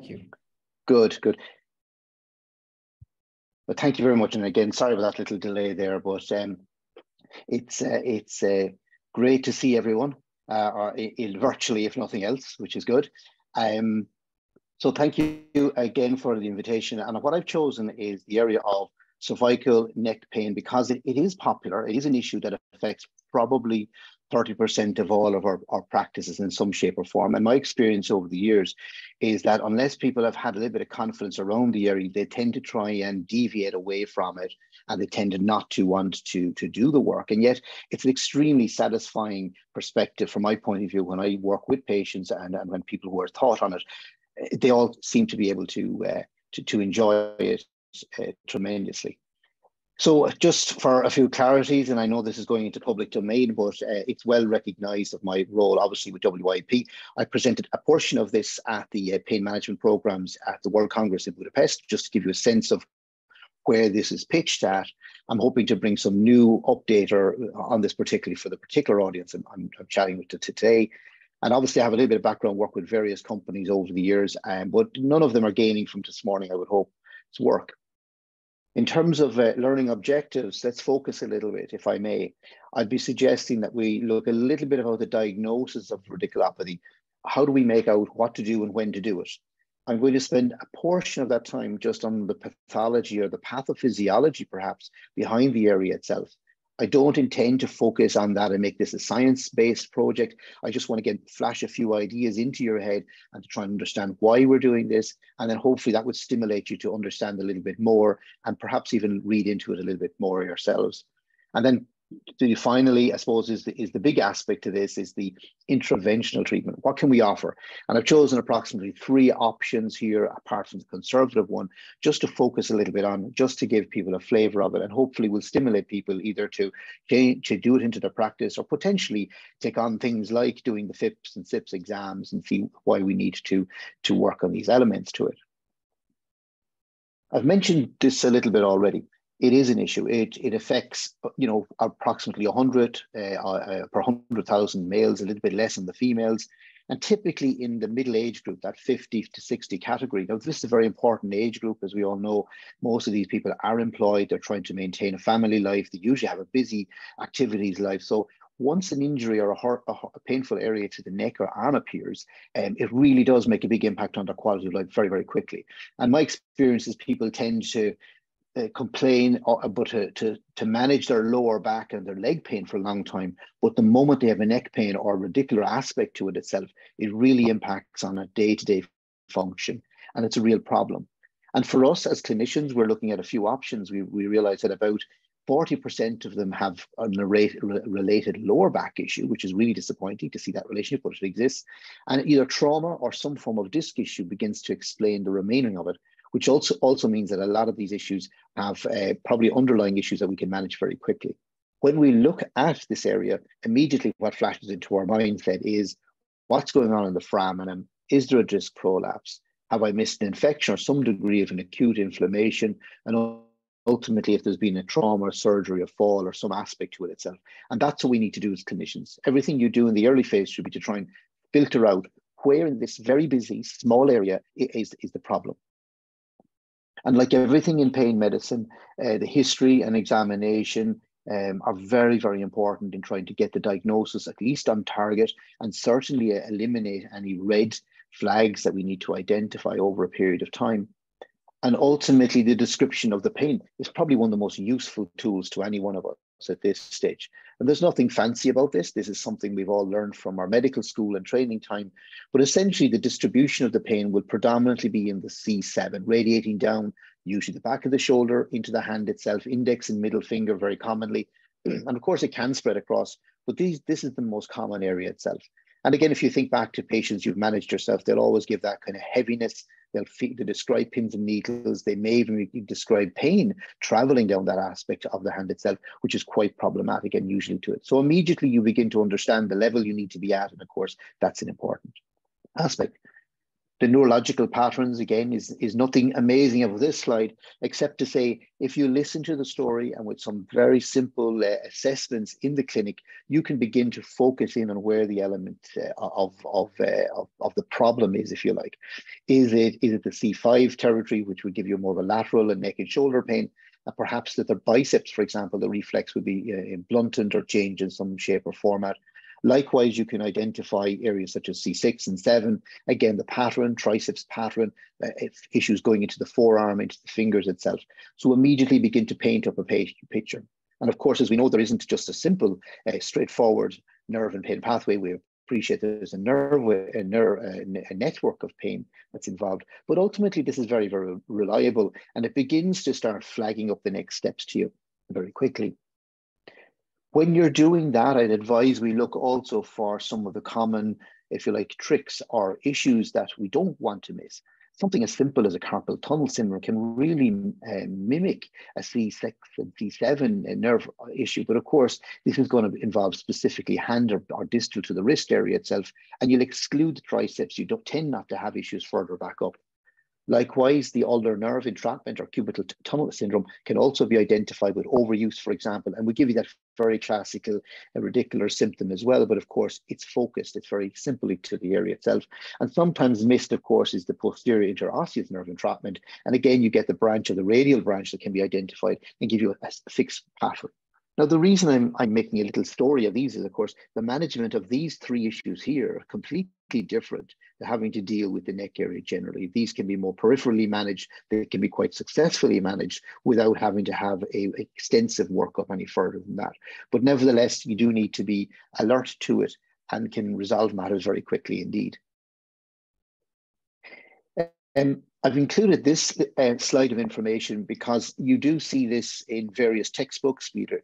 Thank you. Good, good. Well, thank you very much. And again, sorry about that little delay there, but it's great to see everyone, virtually, if nothing else, which is good. So thank you again for the invitation. And what I've chosen is the area of cervical neck pain, because it is popular. It is an issue that affects probably 30% of all of our practices in some shape or form. And my experience over the years is that unless people have had a little bit of confidence around the area, they tend to try and deviate away from it, and they tend to not to want to do the work. And yet it's an extremely satisfying perspective from my point of view when I work with patients and when people who are taught on it, they all seem to be able to enjoy it tremendously. So just for a few clarities, and I know this is going into public domain, but it's well recognized of my role, obviously, with WIP. I presented a portion of this at the pain management programs at the World Congress in Budapest, just to give you a sense of where this is pitched at. I'm hoping to bring some new update on this, particularly for the particular audience I'm chatting with today. And obviously I have a little bit of background work with various companies over the years, but none of them are gaining from this morning, I would hope, its work. In terms of learning objectives, let's focus a little bit, if I may. I'd be suggesting that we look a little bit about the diagnosis of radiculopathy. How do we make out what to do and when to do it? I'm going to spend a portion of that time just on the pathology or the pathophysiology, perhaps, behind the area itself. I don't intend to focus on that and make this a science-based project. I just want to flash a few ideas into your head and to try and understand why we're doing this. And then hopefully that would stimulate you to understand a little bit more and perhaps even read into it a little bit more yourselves. And then finally, I suppose, is the big aspect to this is the interventional treatment. What can we offer? And I've chosen approximately 3 options here, apart from the conservative one, just to focus a little bit on, just to give people a flavor of it, and hopefully will stimulate people either to do it into their practice or potentially take on things like doing the FIPS and SIPS exams and see why we need to work on these elements to it. I've mentioned this a little bit already. It is an issue. It affects, approximately 100 per 100,000 males, a little bit less in the females, and typically in the middle age group, that 50 to 60 category. Now, this is a very important age group. As we all know, most of these people are employed. They're trying to maintain a family life. They usually have a busy activities life. So once an injury or a painful area to the neck or arm appears, it really does make a big impact on their quality of life very, very quickly. And my experience is people tend to complain but to manage their lower back and their leg pain for a long time, but the moment they have a neck pain or a radicular aspect to it itself, it really impacts on a day-to-day function, and it's a real problem. And for us as clinicians, we're looking at a few options. We realize that about 40% of them have a related lower back issue, which is really disappointing to see that relationship, but it exists. And either trauma or some form of disc issue begins to explain the remaining of it, which also means that a lot of these issues have probably underlying issues that we can manage very quickly. When we look at this area, immediately what flashes into our mindset is what's going on in the foramen. Is there a disc prolapse? Have I missed an infection or some degree of an acute inflammation? And ultimately, if there's been a trauma or surgery, a fall or some aspect to it itself. And that's what we need to do as clinicians. Everything you do in the early phase should be to try and filter out where in this very busy, small area is the problem. And like everything in pain medicine, the history and examination are very, very important in trying to get the diagnosis at least on target and certainly eliminate any red flags that we need to identify over a period of time. And ultimately, the description of the pain is probably one of the most useful tools to any one of us at this stage. And there's nothing fancy about this. This is something we've all learned from our medical school and training time. But essentially, the distribution of the pain will predominantly be in the C7, radiating down, usually the back of the shoulder, into the hand itself, index and middle finger very commonly. And of course, it can spread across, but this is the most common area itself. And again, if you think back to patients you've managed yourself, they'll always give that kind of heaviness. They describe pins and needles. They may even describe pain traveling down that aspect of the hand itself, which is quite problematic and usually to it. So immediately you begin to understand the level you need to be at. And of course, that's an important aspect. The neurological patterns, again, is nothing amazing about this slide, except to say, if you listen to the story and with some very simple assessments in the clinic, you can begin to focus in on where the element of the problem is, if you like. Is it the C5 territory, which would give you more of a lateral and neck and shoulder pain? Perhaps that the biceps, for example, the reflex would be blunted or changed in some shape or format. Likewise, you can identify areas such as C6 and 7. Again, the pattern, triceps pattern, issues going into the forearm, into the fingers itself. So immediately begin to paint up a picture. And of course, as we know, there isn't just a simple, straightforward nerve and pain pathway. We appreciate there's a network of pain that's involved. But ultimately, this is very, very reliable, and it begins to start flagging up the next steps to you very quickly. When you're doing that, I'd advise we look also for some of the common, if you like, tricks or issues that we don't want to miss. Something as simple as a carpal tunnel syndrome can really mimic a C6 and C7 nerve issue. But of course, this is going to involve specifically hand or distal to the wrist area itself, and you'll exclude the triceps. You don't tend not to have issues further back up. Likewise, the ulnar nerve entrapment or cubital tunnel syndrome can also be identified with overuse, for example, and we give you that very classical radicular symptom as well. But of course, it's focused. It's very simple to the area itself. And sometimes missed, of course, is the posterior interosseous nerve entrapment. And again, you get the branch or the radial branch that can be identified and give you a fixed pattern. Now, the reason I'm making a little story of these is, of course, the management of these three issues here are completely different to having to deal with the neck area generally. These can be more peripherally managed. They can be quite successfully managed without having to have an extensive workup any further than that. But nevertheless, you do need to be alert to it and can resolve matters very quickly indeed. I've included this slide of information because you do see this in various textbooks, either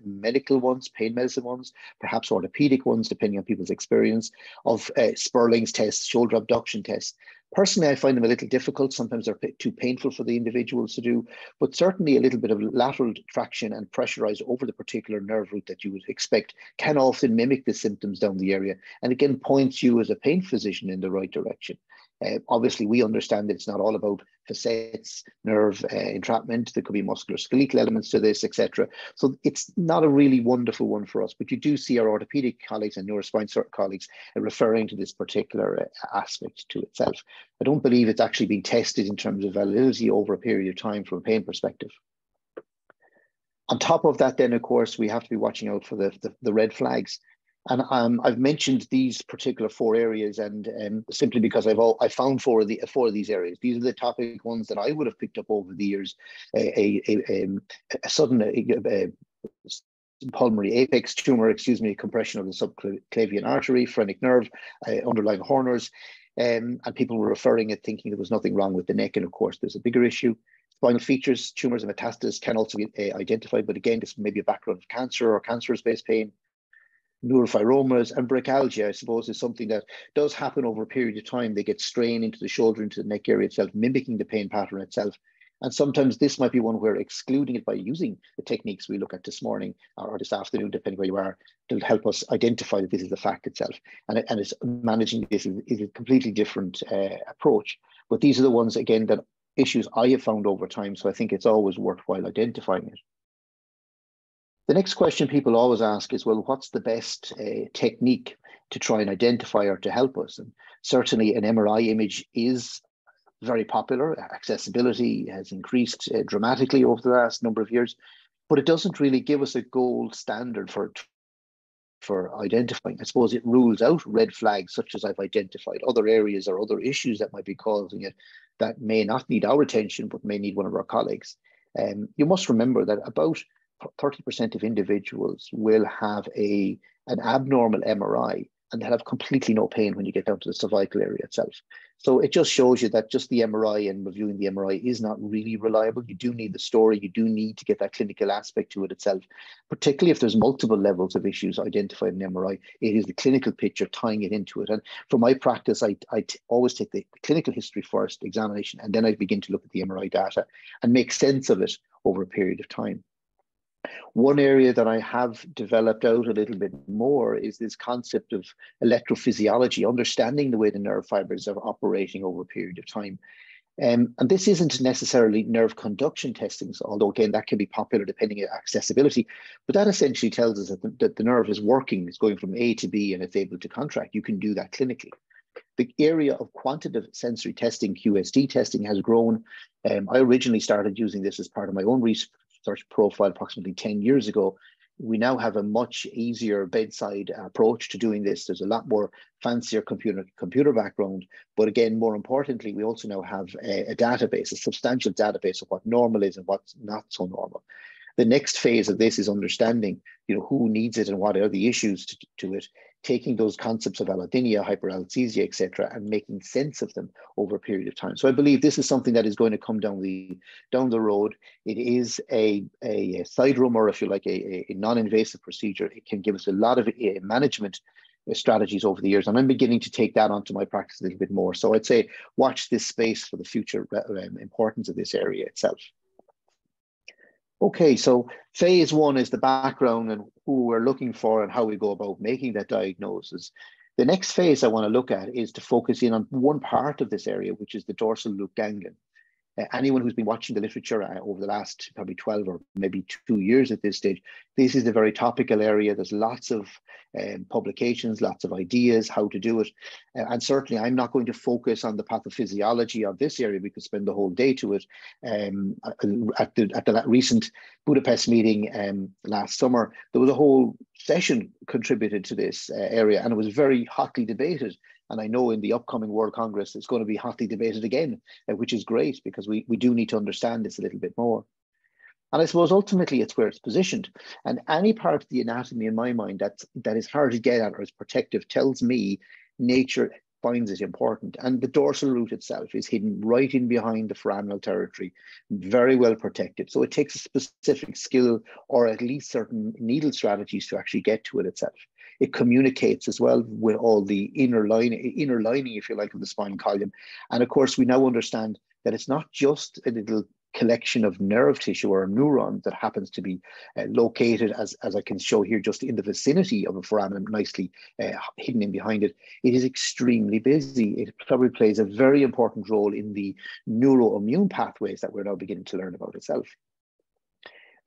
medical ones, pain medicine ones, perhaps orthopedic ones, depending on people's experience, of Sperling's tests, shoulder abduction tests. Personally, I find them a little difficult. Sometimes they're too painful for the individuals to do, but certainly a little bit of lateral traction and pressurize over the particular nerve root that you would expect can often mimic the symptoms down the area, and again points you as a pain physician in the right direction. Obviously, we understand that it's not all about facets, nerve entrapment. There could be musculoskeletal elements to this, etc. So it's not a really wonderful one for us, but you do see our orthopedic colleagues and neurospine colleagues referring to this particular aspect to itself. I don't believe it's actually been tested in terms of validity over a period of time from a pain perspective. On top of that, then, of course, we have to be watching out for the red flags. And I've mentioned these particular four areas, and simply because I found four of these areas. These are the topic ones that I would have picked up over the years. A sudden pulmonary apex tumor, compression of the subclavian artery, phrenic nerve, underlying horners, and people were referring it thinking there was nothing wrong with the neck. And of course, there's a bigger issue. Spinal features, tumors and metastasis can also be identified, but again, this may be a background of cancer or cancerous-based pain. Neurofibromas and brachyalgia, I suppose, is something that does happen over a period of time. They get strained into the shoulder, into the neck area itself, mimicking the pain pattern itself. And sometimes this might be one where excluding it by using the techniques we look at this morning or this afternoon, depending where you are, will help us identify that this is the fact itself. And it's managing this is a completely different approach. But these are the ones, again, that issues I have found over time. So I think it's always worthwhile identifying it. The next question people always ask is, well, what's the best technique to try and identify or to help us? And certainly an MRI image is very popular. Accessibility has increased dramatically over the last number of years, but it doesn't really give us a gold standard for identifying. I suppose it rules out red flags, such as I've identified other areas or other issues that might be causing it that may not need our attention, but may need one of our colleagues. You must remember that about 30% of individuals will have an abnormal MRI and they'll have completely no pain when you get down to the cervical area itself. So it just shows you that just the MRI and reviewing the MRI is not really reliable. You do need the story. You do need to get that clinical aspect to it itself, particularly if there's multiple levels of issues identified in MRI. It is the clinical picture tying it into it. And for my practice, I always take the clinical history first, examination, and then I begin to look at the MRI data and make sense of it over a period of time. One area that I have developed out a little bit more is this concept of electrophysiology, understanding the way the nerve fibers are operating over a period of time. And this isn't necessarily nerve conduction testing, although again, that can be popular depending on accessibility, but that essentially tells us that the nerve is working, it's going from A to B and it's able to contract. You can do that clinically. The area of quantitative sensory testing, QST testing, has grown. I originally started using this as part of my own research profile approximately 10 years ago. We now have a much easier bedside approach to doing this. There's a lot more fancier computer background, but again, more importantly, we also now have a database, a substantial database of what normal is and what's not so normal. The next phase of this is understanding, who needs it and what are the issues to it, taking those concepts of allodynia, hyperalgesia, etc., and making sense of them over a period of time. So I believe this is something that is going to come down the road. It is a side room, or if you like, a non-invasive procedure. It can give us a lot of management strategies over the years, and I'm beginning to take that onto my practice a little bit more. So I'd say watch this space for the future importance of this area itself. Okay, so phase one is the background and who we're looking for and how we go about making that diagnosis. The next phase I want to look at is to focus in on one part of this area, which is the dorsal loop ganglion. Anyone who's been watching the literature over the last probably 12 or maybe 2 years at this stage, this is a very topical area. There's lots of publications, lots of ideas how to do it. And certainly I'm not going to focus on the pathophysiology of this area. We could spend the whole day to it. At the recent Budapest meeting last summer, there was a whole session contributed to this area, and it was very hotly debated. And I know in the upcoming World Congress, it's going to be hotly debated again, which is great because we do need to understand this a little bit more. And I suppose ultimately it's where it's positioned. And any part of the anatomy in my mind that is hard to get at or is protective tells me nature finds it important. And the dorsal root itself is hidden right in behind the foraminal territory, very well protected. So it takes a specific skill or at least certain needle strategies to actually get to it itself. It communicates as well with all the inner lining, if you like, of the spinal column. And of course, we now understand that it's not just a little collection of nerve tissue or a neuron that happens to be located, as I can show here, just in the vicinity of a foramen, nicely hidden in behind it. It is extremely busy. It probably plays a very important role in the neuroimmune pathways that we're now beginning to learn about itself.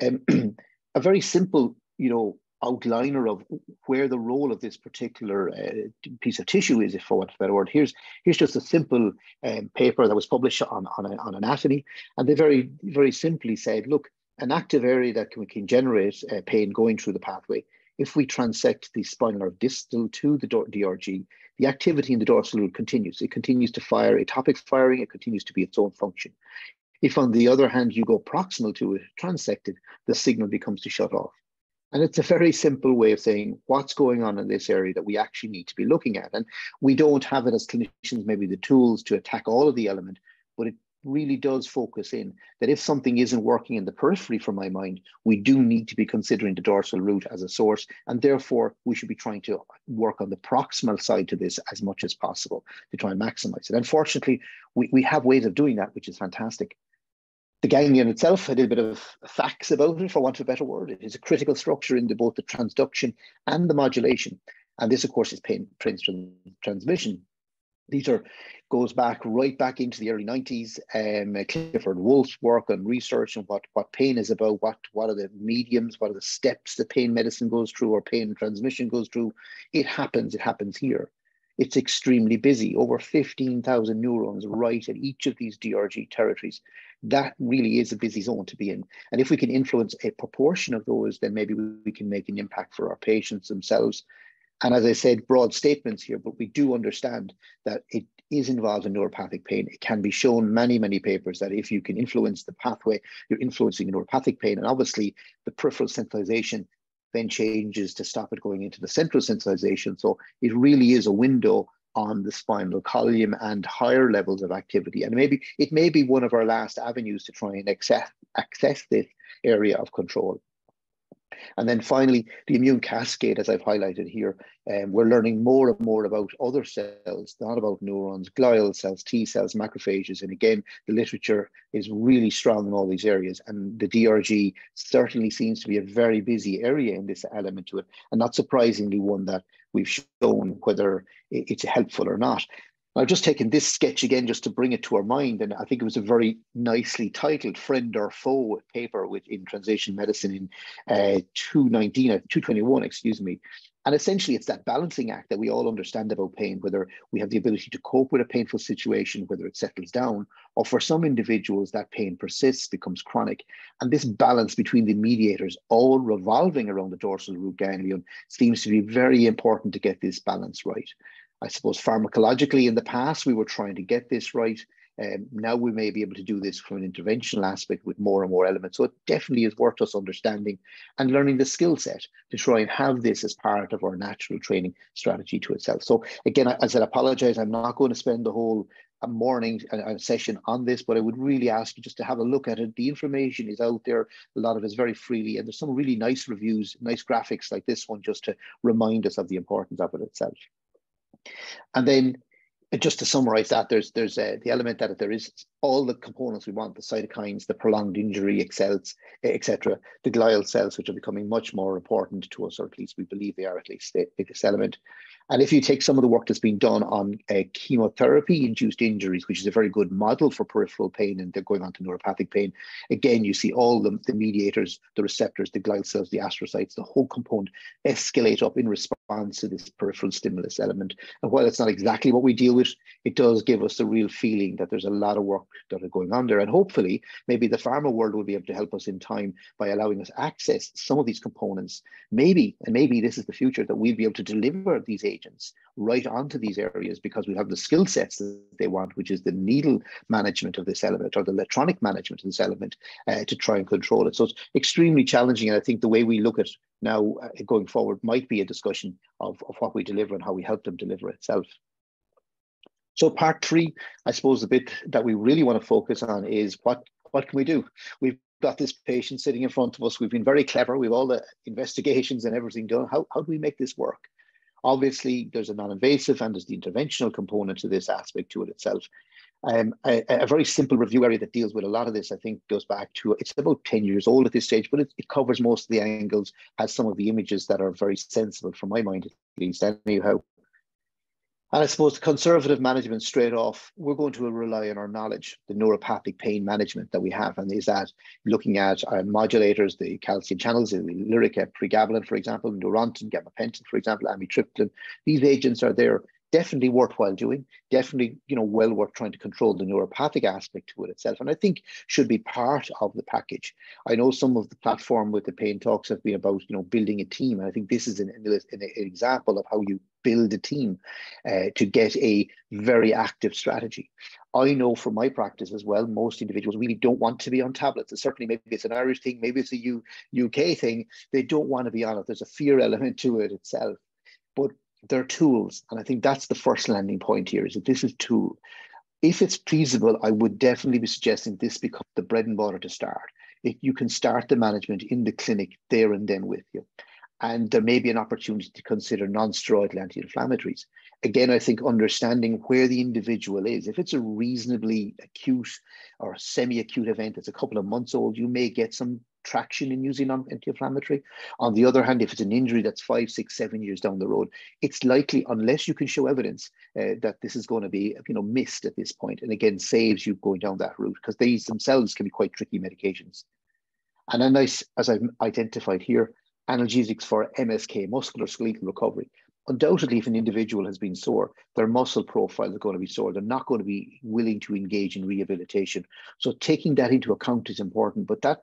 A very simple, outliner of where the role of this particular piece of tissue is, if for want of a better word. Here's just a simple paper that was published on anatomy, and they very, very simply said, look, an active area that can generate pain going through the pathway. If we transect the spinal nerve distal to the DRG, the activity in the dorsal root continues. It continues to fire atopic firing. It continues to be its own function. If, on the other hand, you go proximal to it, transected, the signal becomes to shut off. And it's a very simple way of saying what's going on in this area that we actually need to be looking at. And we don't have it as clinicians, maybe the tools to attack all of the element, but it really does focus in that if something isn't working in the periphery, from my mind, we do need to be considering the dorsal root as a source. And therefore, we should be trying to work on the proximal side to this as much as possible to try and maximize it. Unfortunately, we have ways of doing that, which is fantastic. The ganglion itself, a little bit of facts about it, for want of a better word. It is a critical structure in both the transduction and the modulation. And this, of course, is pain transmission. These goes right back into the early 90s. Clifford Wolf's work on research and what pain is about, what are the mediums, what are the steps that pain medicine goes through or pain transmission goes through. It happens here. It's extremely busy, over 15,000 neurons right at each of these DRG territories. That really is a busy zone to be in. And if we can influence a proportion of those, then maybe we can make an impact for our patients themselves. And as I said, broad statements here, but we do understand that it is involved in neuropathic pain. It can be shown many, many papers that if you can influence the pathway, you're influencing neuropathic pain. And obviously the peripheral sensitization then changes to stop it going into the central sensitization. So it really is a window on the spinal column and higher levels of activity. And it may be one of our last avenues to try and access this area of control. And then finally, the immune cascade, as I've highlighted here, we're learning more and more about other cells, not about neurons, glial cells, T cells, macrophages. And again, the literature is really strong in all these areas. And the DRG certainly seems to be a very busy area in this element to it. And not surprisingly, one that we've shown whether it's helpful or not. I've just taken this sketch again just to bring it to our mind, and I think it was a very nicely titled "Friend or Foe" paper in Translation Medicine in 221, excuse me. And essentially, it's that balancing act that we all understand about pain, whether we have the ability to cope with a painful situation, whether it settles down, or for some individuals, that pain persists, becomes chronic. And this balance between the mediators, all revolving around the dorsal root ganglion, seems to be very important to get this balance right. I suppose pharmacologically in the past, we were trying to get this right. Now we may be able to do this from an interventional aspect with more and more elements. So it definitely is worth us understanding and learning the skill set to try and have this as part of our natural training strategy to itself. So again, as I apologize, I'm not going to spend the whole morning session on this, but I would really ask you just to have a look at it. The information is out there. A lot of it is very freely, and there's some really nice reviews, nice graphics like this one, just to remind us of the importance of it itself. And then just to summarize that, there's the element that there is all the components we want, the cytokines, the prolonged injury cells, etc., the glial cells, which are becoming much more important to us, or at least we believe they are at least the biggest element. And if you take some of the work that's been done on chemotherapy-induced injuries, which is a very good model for peripheral pain, and they're going on to neuropathic pain, again, you see all the mediators, the receptors, the glial cells, the astrocytes, the whole component escalate up in response to this peripheral stimulus element. And while it's not exactly what we deal with, it does give us the real feeling that there's a lot of work that are going on there. And hopefully, maybe the pharma world will be able to help us in time by allowing us access some of these components. Maybe this is the future, that we'll be able to deliver these agents right onto these areas, because we have the skill sets that they want, which is the needle management of this element or the electronic management of this element to try and control it. So it's extremely challenging. And I think the way we look at now going forward might be a discussion of what we deliver and how we help them deliver itself. So part 3, I suppose the bit that we really want to focus on is what can we do? We've got this patient sitting in front of us. We've been very clever. We've all the investigations and everything done. How do we make this work? Obviously, there's a non-invasive and there's the interventional component to this aspect to it itself. A very simple review area that deals with a lot of this, I think, goes back to, it's about 10 years old at this stage, but it covers most of the angles, has some of the images that are very sensible from my mind, at least anyhow. And I suppose the conservative management straight off, we're going to rely on our knowledge, the neuropathic pain management that we have. And is that looking at our modulators, the calcium channels, the Lyrica, pregabalin, for example, Neurontin, gabapentin, for example, amitriptyline. These agents are there, definitely worthwhile doing, definitely, well worth trying to control the neuropathic aspect to it itself. And I think should be part of the package. I know some of the platform with the pain talks have been about, building a team. And I think this is an example of how you build a team to get a very active strategy. I know from my practice as well, most individuals really don't want to be on tablets. And certainly maybe it's an Irish thing, maybe it's a UK thing. They don't want to be on it. There's a fear element to it itself. But they're tools. And I think that's the first landing point here, is that this is a tool. If it's feasible, I would definitely be suggesting this become the bread and butter to start. If you can start the management in the clinic there and then with you. And there may be an opportunity to consider non-steroidal anti-inflammatories. Again, I think understanding where the individual is. If it's a reasonably acute or semi-acute event that's a couple of months old, you may get some traction in using anti-inflammatory. On the other hand, if it's an injury that's 5, 6, 7 years down the road, it's likely, unless you can show evidence that this is going to be missed at this point, and again saves you going down that route, because these themselves can be quite tricky medications. And then as I've identified here, analgesics for MSK, musculoskeletal recovery. Undoubtedly, if an individual has been sore, their muscle profile is going to be sore. They're not going to be willing to engage in rehabilitation. So taking that into account is important, but that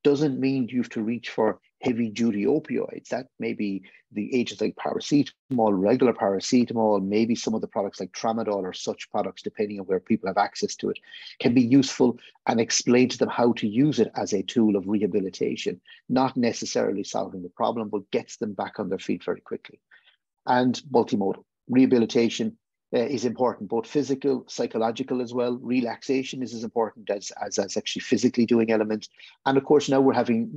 doesn't mean you have to reach for heavy duty opioids. That may be the agents like paracetamol, regular paracetamol, maybe some of the products like tramadol or such products, depending on where people have access to it, can be useful, and explain to them how to use it as a tool of rehabilitation, not necessarily solving the problem, but gets them back on their feet very quickly. And multimodal rehabilitation, is important, both physical, psychological as well. Relaxation is as important as actually physically doing elements. And of course, now we're having,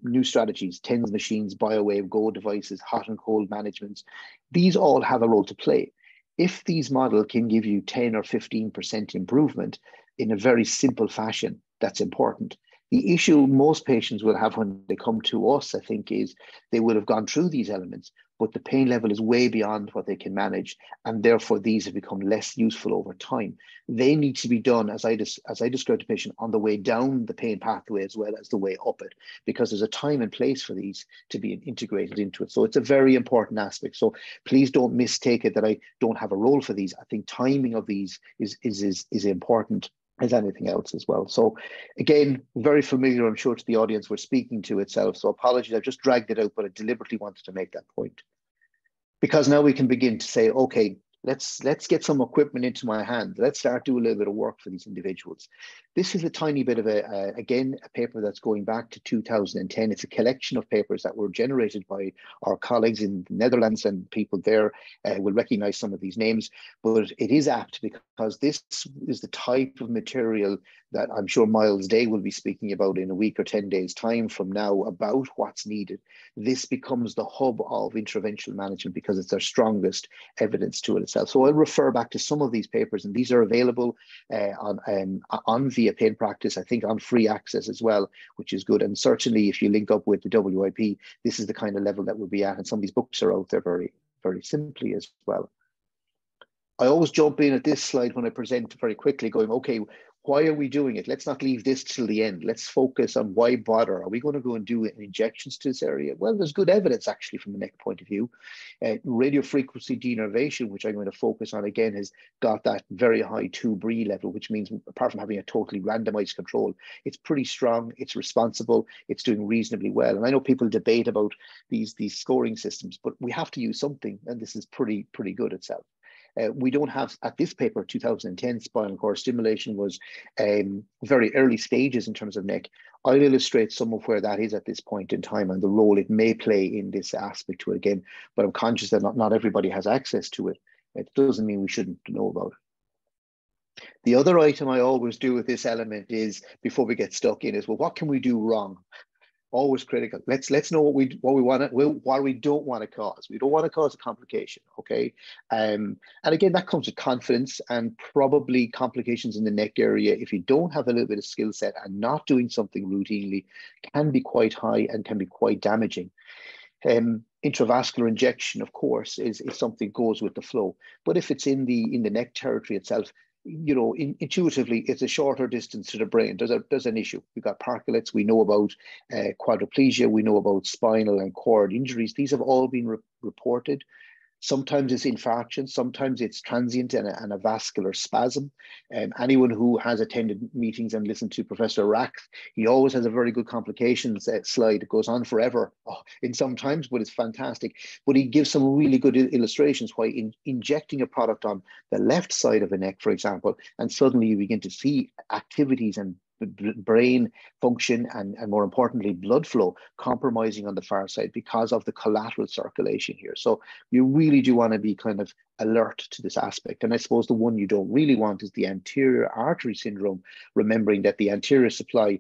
new strategies, TENS machines, BioWave, Go devices, hot and cold management. These all have a role to play. If these models can give you 10 or 15% improvement in a very simple fashion, that's important. The issue most patients will have when they come to us, I think, is they will have gone through these elements, but the pain level is way beyond what they can manage, and therefore these have become less useful over time. They need to be done, as I described to the patient, on the way down the pain pathway as well as the way up it, because there's a time and place for these to be integrated into it. So it's a very important aspect. So please don't mistake it that I don't have a role for these. I think timing of these is important as anything else as well. So again, very familiar, I'm sure, to the audience we're speaking to itself. So apologies, I've just dragged it out, but I deliberately wanted to make that point. Because now we can begin to say, okay, let's get some equipment into my hand. Let's start doing a little bit of work for these individuals. This is a tiny bit of again, a paper that's going back to 2010. It's a collection of papers that were generated by our colleagues in the Netherlands, and people there will recognize some of these names, but it is apt because this is the type of material that I'm sure Miles Day will be speaking about in a week or 10 days time from now about what's needed. This becomes the hub of interventional management because it's our strongest evidence to it itself. So I'll refer back to some of these papers, and these are available on via Pain Practice, I think on free access as well, which is good. And certainly if you link up with the WIP, this is the kind of level that we'll be at. And some of these books are out there very, very simply as well. I always jump in at this slide when I present very quickly going, okay, why are we doing it? Let's not leave this till the end. Let's focus on why bother. Are we going to go and do injections to this area? Well, there's good evidence actually from the neck point of view. Radio frequency denervation, which I'm going to focus on again, has got that very high 2 Bre level, which means apart from having a totally randomized control, it's pretty strong, it's responsible, it's doing reasonably well. And I know people debate about these scoring systems, but we have to use something, and this is pretty good itself. We don't have, at this paper, 2010, spinal cord stimulation was very early stages in terms of neck. I'll illustrate some of where that is at this point in time and the role it may play in this aspect to it again, but I'm conscious that not everybody has access to it. It doesn't mean we shouldn't know about it. The other item I always do with this element is, before we get stuck in, is, well, what can we do wrong? Always critical. Let's know what we want to, what we don't want to cause. We don't want to cause a complication, okay? And again, that comes with confidence, and probably complications in the neck area, if you don't have a little bit of skill set and not doing something routinely, can be quite high and can be quite damaging. Intravascular injection, of course, is something that goes with the flow. But if it's in the neck territory itself, intuitively, it's a shorter distance to the brain. There's an issue. We've got parkulates. We know about quadriplegia. We know about spinal and cord injuries. These have all been reported. Sometimes it's infarction, sometimes it's transient and a vascular spasm. Anyone who has attended meetings and listened to Professor Rack, he always has a very good complications slide. It goes on forever in some times, but it's fantastic. But he gives some really good illustrations why injecting a product on the left side of a neck, for example, and suddenly you begin to see activities and brain function and more importantly blood flow compromising on the far side because of the collateral circulation here. So you really do want to be kind of alert to this aspect. And I suppose the one you don't really want is the anterior artery syndrome, remembering that the anterior supply,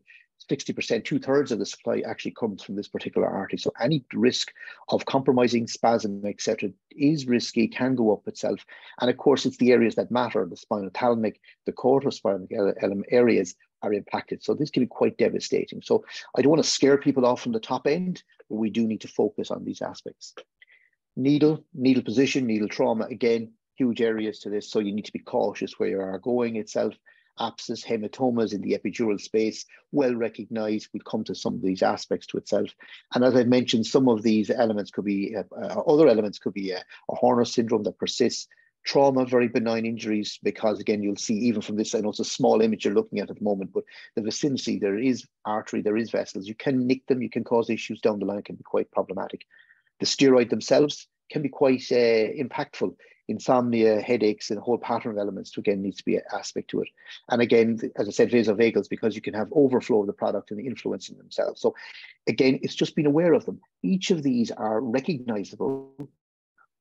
60%, 2/3 of the supply actually comes from this particular artery. So any risk of compromising spasm, etc., is risky, can go up itself. And of course, it's the areas that matter, the spinal thalamic, the corticospinal areas are impacted. So this can be quite devastating. So I don't want to scare people off from the top end, but we do need to focus on these aspects. Needle position, needle trauma, again, huge areas to this. So you need to be cautious where you are going itself. Abscess, hematomas in the epidural space, well recognized. We'll come to some of these aspects to itself. And as I mentioned, some of these elements could be, other elements could be a Horner syndrome that persists. Trauma, very benign injuries, because again, you'll see even from this, I know it's a small image you're looking at the moment, but the vicinity, there is artery, there is vessels. You can nick them, you can cause issues down the line, can be quite problematic. The steroid themselves can be quite impactful. Insomnia, headaches, and a whole pattern of elements to, again, needs to be an aspect to it. And again, as I said, vasovagals, because you can have overflow of the product and the influence in themselves. So again, it's just being aware of them. Each of these are recognizable.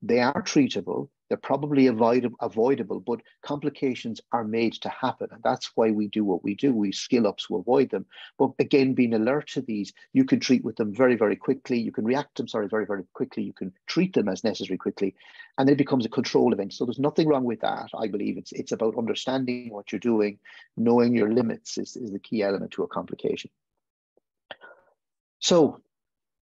They are treatable. They're probably avoidable, but complications are made to happen. And that's why we do what we do. We skill up to avoid them. But again, being alert to these, you can treat with them very, very quickly. You can react to them, sorry, very, very quickly. You can treat them as necessary quickly. And then it becomes a control event. So there's nothing wrong with that. I believe it's about understanding what you're doing. Knowing your limits is the key element to a complication. So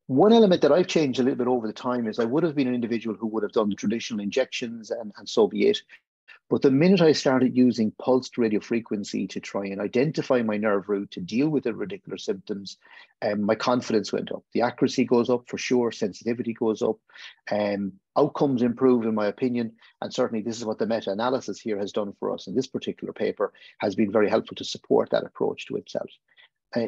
one element that I've changed a little bit over the time is I would have been an individual who would have done the traditional injections and so be it. But the minute I started using pulsed radiofrequency to try and identify my nerve root to deal with the radicular symptoms, my confidence went up. The accuracy goes up for sure, sensitivity goes up, outcomes improve in my opinion, and certainly this is what the meta-analysis here has done for us in this particular paper, has been very helpful to support that approach to itself.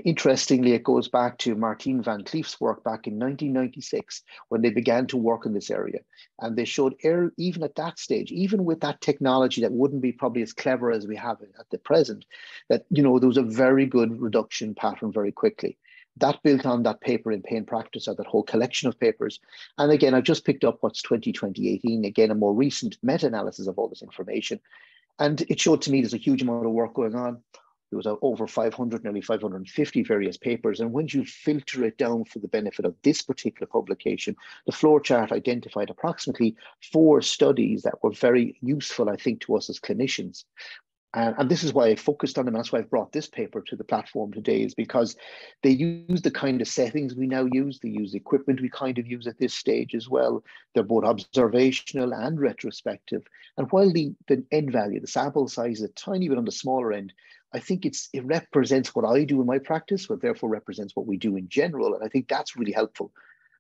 Interestingly, it goes back to Martine van Cleef's work back in 1996 when they began to work in this area. And they showed even at that stage, even with that technology that wouldn't be probably as clever as we have at the present, that there was a very good reduction pattern very quickly. That built on that paper in Pain Practice, or that whole collection of papers. And again, I've just picked up what's 2018, again, a more recent meta-analysis of all this information. And it showed to me there's a huge amount of work going on. There was over 500, nearly 550 various papers. And when you filter it down for the benefit of this particular publication, the flow chart identified approximately 4 studies that were very useful, I think, to us as clinicians. And this is why I focused on them. That's why I've brought this paper to the platform today, is because they use the kind of settings we now use. They use the equipment we kind of use at this stage as well. They're both observational and retrospective. And while the end value, the sample size is a tiny bit on the smaller end, I think it represents what I do in my practice, but therefore represents what we do in general. And I think that's really helpful.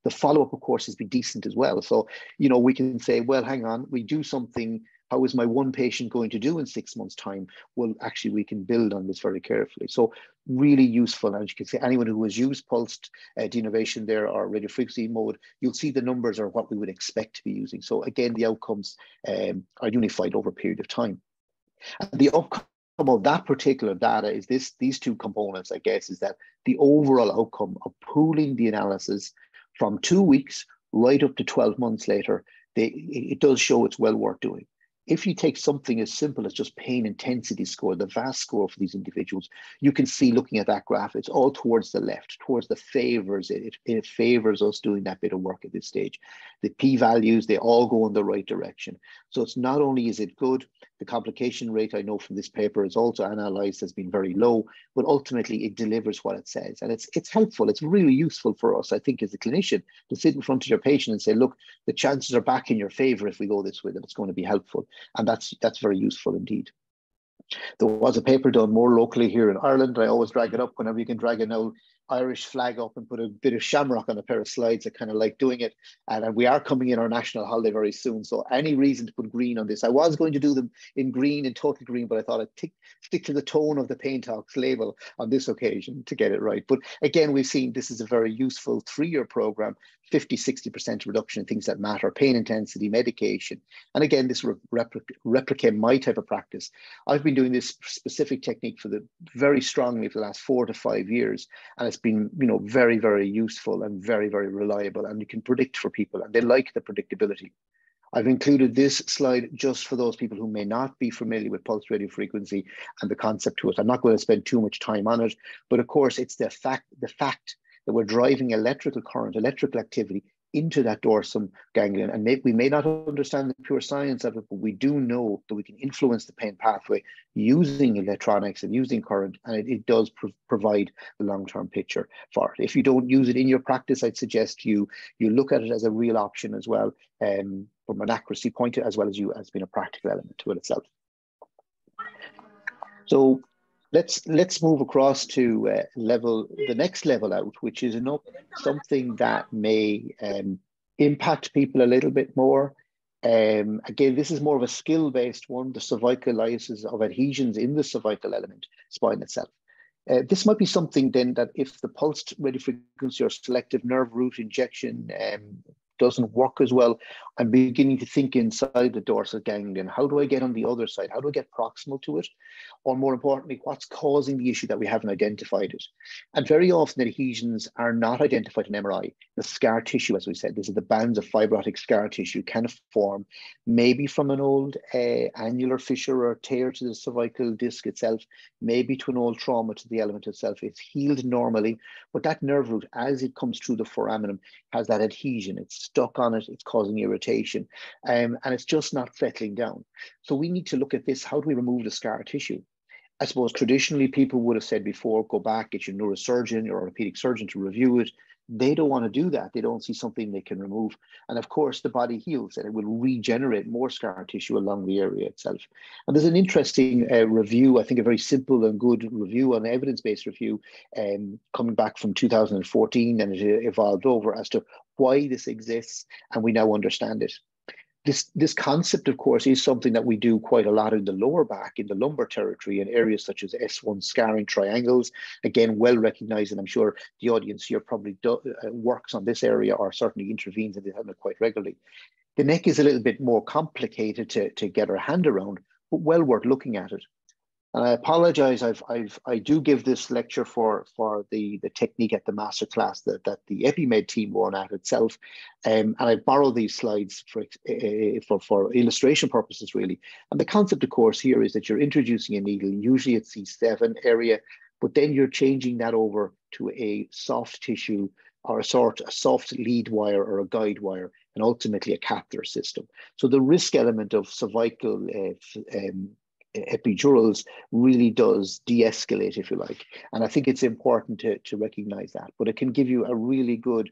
The follow-up, of course, has been decent as well. So, we can say, well, hang on, we do something. How is my one patient going to do in 6 months' time? Well, actually, we can build on this very carefully. So really useful. And you can say anyone who has used pulsed denervation there or radiofrequency mode, you'll see the numbers are what we would expect to be using. So again, the outcomes are unified over a period of time. And the outcome of that particular data is these 2 components, I guess, is that the overall outcome of pooling the analysis from 2 weeks right up to 12 months later, it does show it's well worth doing. If you take something as simple as just pain intensity score, the VAS score for these individuals, you can see looking at that graph, it's all towards the left, towards the favors. It favors us doing that bit of work at this stage. The p-values, they all go in the right direction. So it's not only is it good, the complication rate I know from this paper is also analyzed has been very low, but ultimately it delivers what it says. And it's helpful. It's really useful for us, I think, as a clinician to sit in front of your patient and say, look, the chances are back in your favor if we go this way, that it's going to be helpful. And that's very useful indeed. There was a paper done more locally here in Ireland. I always drag it up whenever you can drag an old Irish flag up and put a bit of shamrock on a pair of slides. I kind of like doing it. And we are coming in our national holiday very soon. So any reason to put green on this. I was going to do them in green and total green, but I thought I'd stick to the tone of the Pain Talks label on this occasion to get it right. But again, we've seen this is a very useful 3-year program, 50-60% reduction in things that matter, pain intensity, medication. And again, this replicate my type of practice. I've been doing this specific technique very strongly for the last 4 to 5 years. And it's been, very, very useful and very, very reliable. And you can predict for people and they like the predictability. I've included this slide just for those people who may not be familiar with pulse radiofrequency and the concept to it. I'm not going to spend too much time on it, but of course it's the fact that we're driving electrical current, electrical activity into that dorsum ganglion. And we may not understand the pure science of it, but we do know that we can influence the pain pathway using electronics and using current, and it does provide the long-term picture for it. If you don't use it in your practice, I'd suggest you look at it as a real option as well, from an accuracy point, as well as being a practical element to it itself. So let's move across to the next level out, which is something that may impact people a little bit more. Again, this is more of a skill-based one, the cervical lysis of adhesions in the cervical element spine itself. This might be something then that if the pulsed radiofrequency or selective nerve root injection doesn't work as well, I'm beginning to think inside the dorsal ganglion. How do I get on the other side? How do I get proximal to it? Or more importantly, what's causing the issue that we haven't identified it? And very often adhesions are not identified in MRI. The scar tissue, as we said, these are the bands of fibrotic scar tissue, can form maybe from an old annular fissure or tear to the cervical disc itself, maybe to an old trauma to the element itself. It's healed normally, but that nerve root, as it comes through the foraminum, has that adhesion. It's stuck on it, it's causing irritation, and it's just not settling down. So we need to look at this. How do we remove the scar tissue? I suppose traditionally people would have said before, go back, get your neurosurgeon, your orthopedic surgeon to review it. They don't want to do that. They don't see something they can remove. And of course, the body heals and it will regenerate more scar tissue along the area itself. And there's an interesting review, I think a very simple and good review, an evidence-based review, coming back from 2014, and it evolved over as to why this exists, and we now understand it. This concept, of course, is something that we do quite a lot in the lower back, in the lumbar territory, in areas such as S1 scarring triangles. Again, well recognized, and I'm sure the audience here probably works on this area or certainly intervenes in it quite regularly. The neck is a little bit more complicated to get our hand around, but well worth looking at it. And I apologize, I do give this lecture for the technique at the masterclass that the EpiMed team run at itself. And I borrow these slides for illustration purposes, really. And the concept, of course, here is that you're introducing a needle, usually at C7 area, but then you're changing that over to a soft tissue or a soft lead wire or a guide wire, and ultimately a catheter system. So the risk element of cervical epidurals really does de-escalate, if you like. And I think it's important to recognize that, but it can give you a really good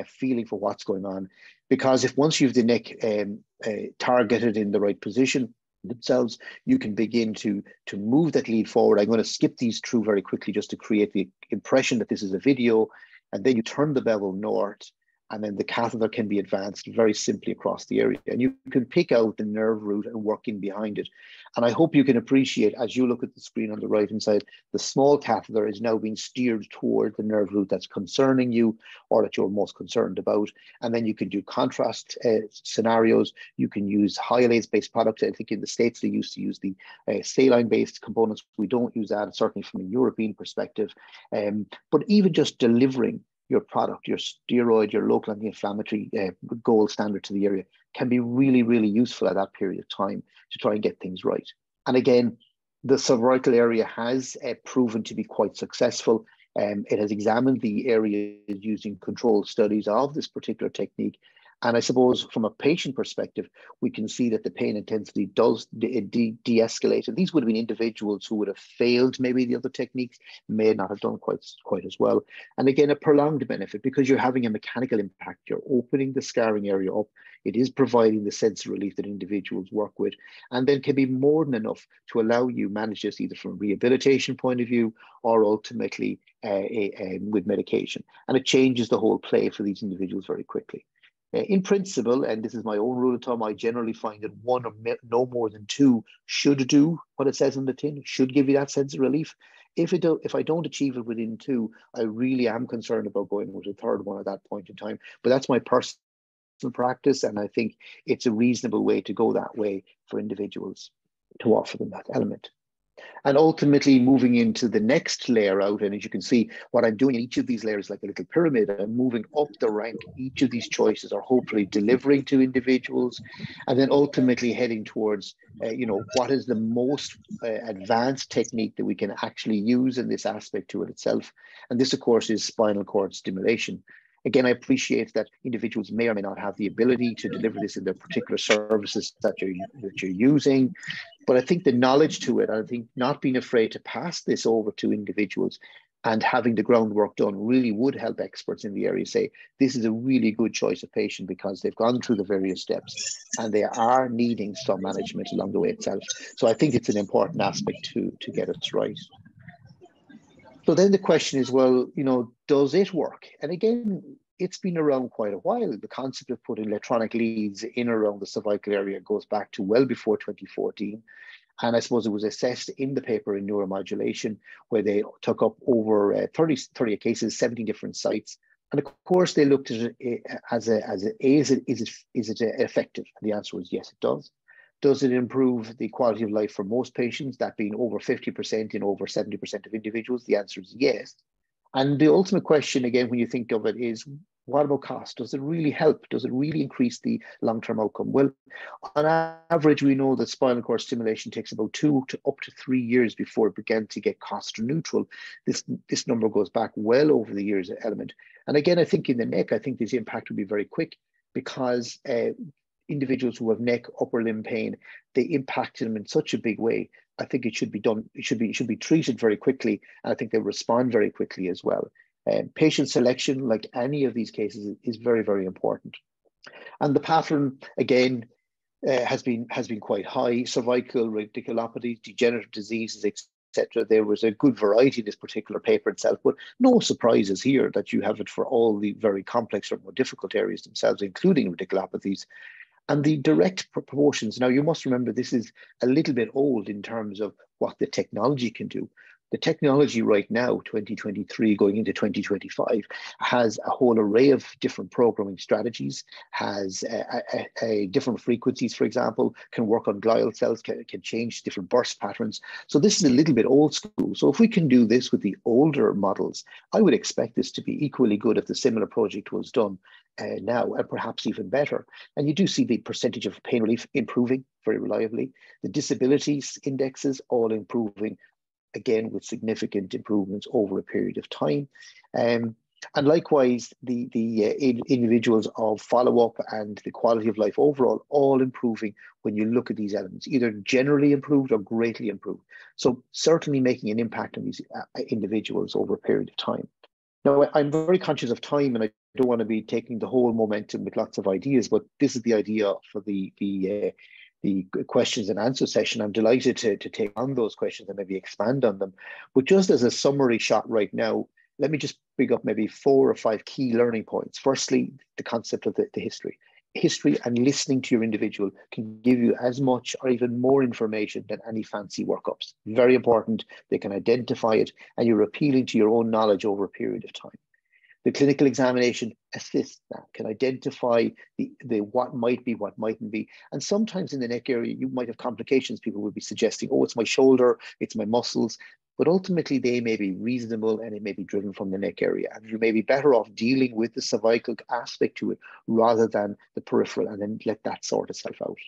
feeling for what's going on, because if once you've the neck targeted in the right position themselves, you can begin to move that lead forward. I'm going to skip these through very quickly just to create the impression that this is a video, and then you turn the bevel north, and then the catheter can be advanced very simply across the area. And you can pick out the nerve root and work in behind it. And I hope you can appreciate, as you look at the screen on the right-hand side, the small catheter is now being steered toward the nerve root that's concerning you or that you're most concerned about. And then you can do contrast scenarios. You can use hyalase-based products. I think in the States, they used to use the saline-based components. We don't use that, certainly from a European perspective. But even just delivering your product, your steroid, your local anti-inflammatory gold standard to the area can be really, really useful at that period of time to try and get things right. And again, the cervical area has proven to be quite successful. It has examined the area using controlled studies of this particular technique. And I suppose from a patient perspective, we can see that the pain intensity does de-escalate. And these would have been individuals who would have failed maybe the other techniques, may not have done quite as well. And again, a prolonged benefit because you're having a mechanical impact. You're opening the scarring area up. It is providing the sense of relief that individuals work with, and then can be more than enough to allow you manage this either from a rehabilitation point of view or ultimately with medication. And it changes the whole play for these individuals very quickly. In principle, and this is my own rule of thumb, I generally find that one or no more than two should do what it says on the tin, should give you that sense of relief. If I don't achieve it within two, I really am concerned about going with a third one at that point in time. But that's my personal practice, and I think it's a reasonable way to go that way for individuals to offer them that element. And ultimately moving into the next layer out, and as you can see, what I'm doing in each of these layers like a little pyramid, I'm moving up the rank. Each of these choices are hopefully delivering to individuals, and then ultimately heading towards, what is the most advanced technique that we can actually use in this aspect to it itself. And this, of course, is spinal cord stimulation. Again, I appreciate that individuals may or may not have the ability to deliver this in their particular services that you're using. But I think the knowledge to it, I think not being afraid to pass this over to individuals and having the groundwork done really would help experts in the area say, this is a really good choice of patient because they've gone through the various steps and they are needing some management along the way itself. So I think it's an important aspect to get us right. So then the question is, well, does it work? And again, it's been around quite a while. The concept of putting electronic leads in around the cervical area goes back to well before 2014. And I suppose it was assessed in the paper in neuromodulation, where they took up over 30 cases, 17 different sites, And of course, they looked at it is it effective? And the answer was yes, it does. Does it improve the quality of life for most patients, that being over 50% in over 70% of individuals? The answer is yes. And the ultimate question, again, when you think of it, is what about cost? Does it really help? Does it really increase the long-term outcome? Well, on average, we know that spinal cord stimulation takes about 2 to up to 3 years before it began to get cost neutral. This number goes back well over the years element. And again, I think in the neck, I think this impact would be very quick, because individuals who have neck, upper limb pain, they impact them in such a big way. I think it should be done. It should be treated very quickly, and I think they respond very quickly as well. Patient selection, like any of these cases, is very, very important. And the pattern, again, has been quite high. Cervical radiculopathy, degenerative diseases, etc. There was a good variety in this particular paper itself, but no surprises here that you have it for all the very complex or more difficult areas themselves, including radiculopathies. And the direct proportions, now you must remember this is a little bit old in terms of what the technology can do. The technology right now, 2023 going into 2025, has a whole array of different programming strategies, has a different frequencies, for example, can work on glial cells, can change different burst patterns. So this is a little bit old school. So if we can do this with the older models, I would expect this to be equally good if the similar project was done now, and perhaps even better. And you do see the percentage of pain relief improving very reliably. The disabilities indexes all improving, again, with significant improvements over a period of time. And likewise, the individuals of follow-up and the quality of life overall, all improving when you look at these elements, either generally improved or greatly improved. So certainly making an impact on these individuals over a period of time. Now, I'm very conscious of time, and I don't want to be taking the whole momentum with lots of ideas, but this is the idea for the questions and answer session. I'm delighted to take on those questions and maybe expand on them. But just as a summary shot right now, let me just bring up maybe 4 or 5 key learning points. Firstly, the concept of the history. History and listening to your individual can give you as much or even more information than any fancy workups. Very important. They can identify it, and you're appealing to your own knowledge over a period of time. The clinical examination assists that, can identify the what might be, what mightn't be. And sometimes in the neck area, you might have complications. People will be suggesting, oh, it's my shoulder, it's my muscles. But ultimately, they may be reasonable, and it may be driven from the neck area. And you may be better off dealing with the cervical aspect to it rather than the peripheral, and then let that sort itself out.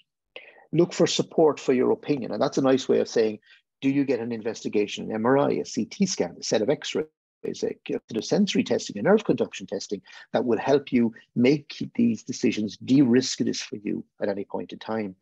Look for support for your opinion. And that's a nice way of saying, do you get an investigation, an MRI, a CT scan, a set of X-rays, a sensory testing, a nerve conduction testing that will help you make these decisions, de-risk this for you at any point in time.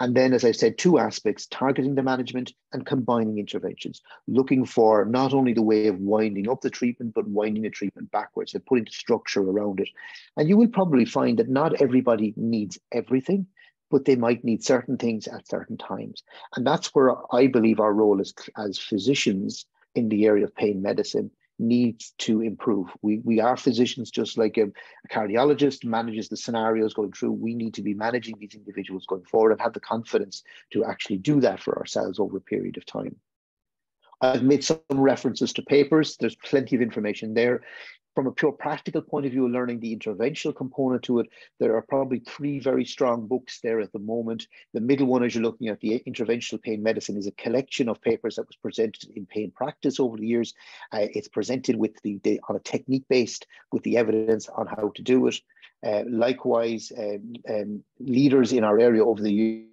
And then, as I said, 2 aspects: targeting the management and combining interventions, looking for not only the way of winding up the treatment, but winding the treatment backwards and putting structure around it. And you will probably find that not everybody needs everything, but they might need certain things at certain times. And that's where I believe our role as physicians in the area of pain medicine needs to improve. We are physicians, just like a cardiologist manages the scenarios going through. We need to be managing these individuals going forward and have the confidence to actually do that for ourselves over a period of time. I've made some references to papers. There's plenty of information there. From a pure practical point of view, learning the interventional component to it, there are probably 3 very strong books there at the moment. The middle one, as you're looking at, the Interventional Pain Medicine, is a collection of papers that was presented in pain practice over the years. It's presented with on a technique based, with the evidence on how to do it. Likewise, leaders in our area over the years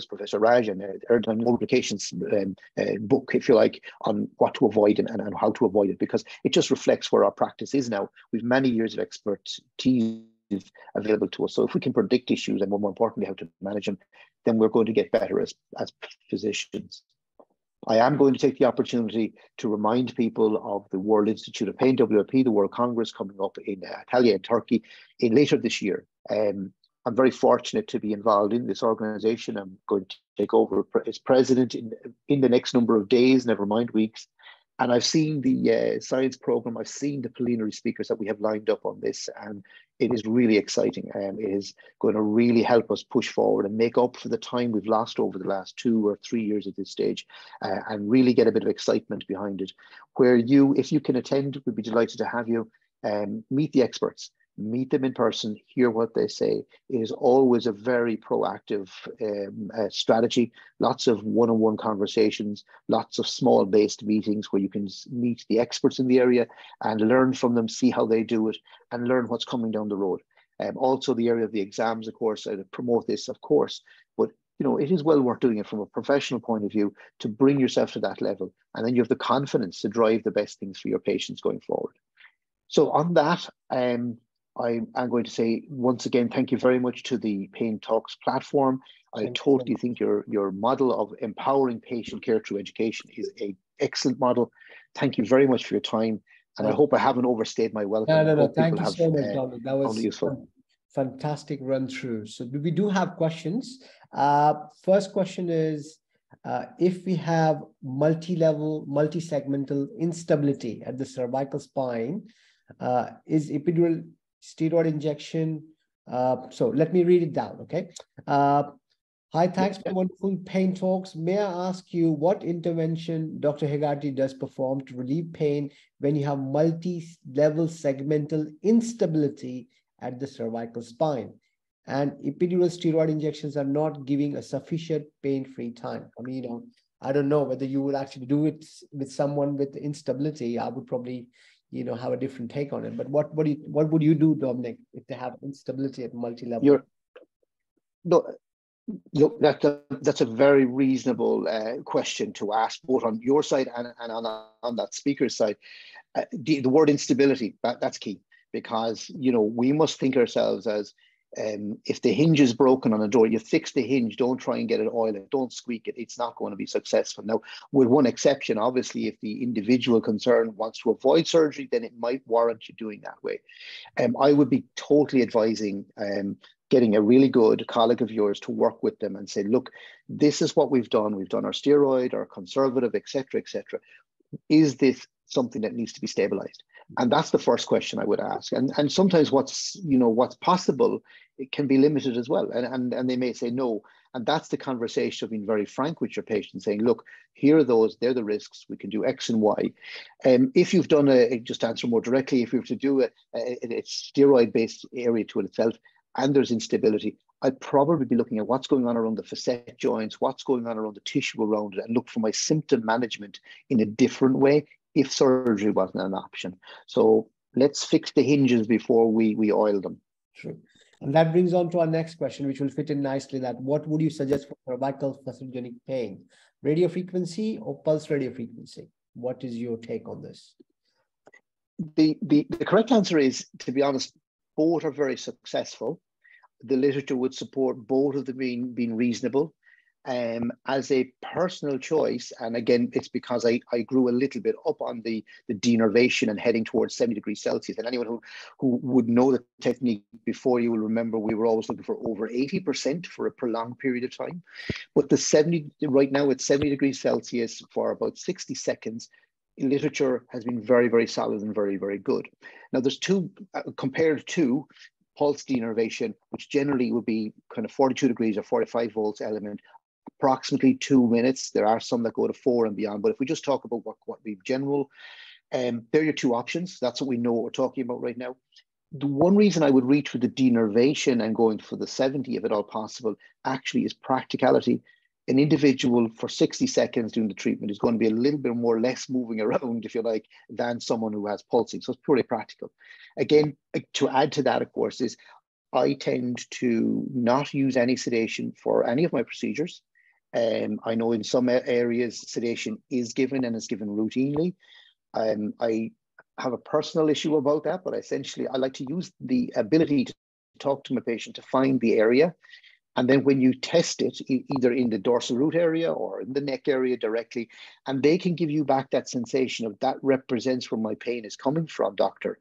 Professor Raj and multiplications book, if you like, on what to avoid and how to avoid it, because it just reflects where our practice is now. We've many years of expertise available to us. So if we can predict issues and, more importantly, how to manage them, then we're going to get better as physicians. I am going to take the opportunity to remind people of the World Institute of Pain, WIP, the World Congress coming up in Antalya in Turkey later this year. I'm very fortunate to be involved in this organization. I'm going to take over as president in the next number of days, never mind weeks. And I've seen the science program, I've seen the preliminary speakers that we have lined up on this, and it is really exciting. It is going to really help us push forward and make up for the time we've lost over the last 2 or 3 years at this stage, and really get a bit of excitement behind it. Where you, if you can attend, we'd be delighted to have you. Meet the experts, meet them in person, hear what they say. It is always a very proactive strategy. Lots of one-on-one conversations, lots of small-based meetings where you can meet the experts in the area and learn from them, see how they do it, and learn what's coming down the road. Also, the area of the exams, of course, I promote this, of course, but you know, it is well worth doing it from a professional point of view to bring yourself to that level, and then you have the confidence to drive the best things for your patients going forward. So on that, I'm going to say once again, thank you very much to the Pain Talks platform. I totally think your model of empowering patient care through education is an excellent model. Thank you very much for your time. And I hope I haven't overstayed my welcome. No. Thank you so much, Dominic. That was useful. Fantastic run through. So we do have questions. First question is, if we have multi-level, multi-segmental instability at the cervical spine, is epidural steroid injection? So let me read it down, okay? Hi, thanks for wonderful pain talks. May I ask you what intervention Dr. Hegarty does perform to relieve pain when you have multi-level segmental instability at the cervical spine and epidural steroid injections are not giving a sufficient pain-free time? I mean, you know, I don't know whether you would actually do it with someone with instability. I would probably, you know, have a different take on it. But what would you do, Dominic, if they have instability at multi-level? Look, that's a very reasonable question to ask, both on your side and on that speaker's side. The word instability, that's key, because, you know, we must think ourselves as, if the hinge is broken on a door, you fix the hinge, don't try and get it oiled, don't squeak it, it's not going to be successful. Now, with one exception, obviously, if the individual concerned wants to avoid surgery, then it might warrant you doing that way. I would be totally advising getting a really good colleague of yours to work with them and say, look, this is what we've done. We've done our steroid, our conservative, et cetera, et cetera. Is this something that needs to be stabilized? And that's the first question I would ask. And sometimes what's possible, it can be limited as well. And they may say no. And that's the conversation of being very frank with your patient, saying, look, here are those, they're the risks, we can do X and Y. If you've done just to answer more directly, if you were to do a steroid-based area to it itself, and there's instability, I'd probably be looking at what's going on around the facet joints, what's going on around the tissue around it, and look for my symptom management in a different way if surgery wasn't an option. So let's fix the hinges before we oil them. True. And that brings on to our next question, which will fit in nicely, that what would you suggest for cervical facetogenic pain? Radiofrequency or pulse radiofrequency? What is your take on this? The correct answer is, to be honest, both are very successful. The literature would support both of them being reasonable. As a personal choice, and again, it's because I grew a little bit up on the denervation and heading towards 70 degrees Celsius. And anyone who would know the technique before, you will remember we were always looking for over 80% for a prolonged period of time. But right now it's 70 degrees Celsius for about 60 seconds. Literature has been very, very solid and very, very good. Now there's two, compared to pulse denervation, which generally would be kind of 42 degrees or 45 volts element, approximately 2 minutes. There are some that go to 4 and beyond, but if we just talk about what we general, there are your two options. That's what we know what we're talking about right now. The one reason I would reach for the denervation and going for the 70, if at all possible, actually is practicality. An individual for 60 seconds doing the treatment is going to be a little bit more less moving around, if you like, than someone who has pulsing. So it's purely practical. Again, to add to that, of course, is I tend to not use any sedation for any of my procedures. I know in some areas sedation is given and is given routinely. I have a personal issue about that, but essentially I like to use the ability to talk to my patient to find the area. And then when you test it, either in the dorsal root area or in the neck area directly, and they can give you back that sensation of that represents where my pain is coming from, doctor.